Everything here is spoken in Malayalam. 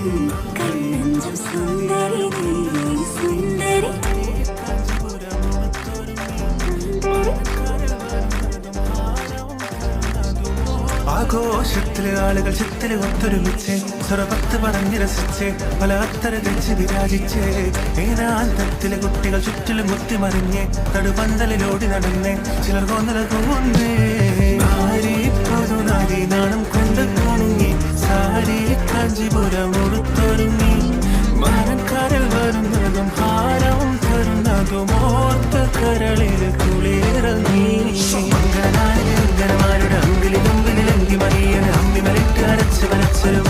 കണ്ണഞ്ചം സുന്ദരി സുന്ദരി ആഘോഷത്തിലെ ആളുകൾ ചിത്തില് ഒത്തൊരുമിച്ച് സ്വരപത്ത് പറഞ്ഞ് രസിച്ച് പല അത്തര കഴിച്ച് വിരാജിച്ച് ഏനാന്തത്തിലെ കുട്ടികൾ ചുറ്റിലും മുത്തിമറിഞ്ഞ് നടുപന്തലിലോടി നടന്ന് ചിലർ കൊന്നല തോന്നേ പൊതുനാരി നാണം കൊണ്ട് കുണുങ്ങി സാരി കാഞ്ചിപുരം ഉടുത്തൊരുങ്ങി മാനക്കാരൽ വരുന്നതും ഹാരവും തരുന്നതും ഓർത്ത് കരളിൽ കുളിയിറങ്ങി അങ്കനാരുടെ അങ്കിലി അമ്പി മറിയ അമ്പി മലിട്ട് അരച്ച് വരച്ചൊരു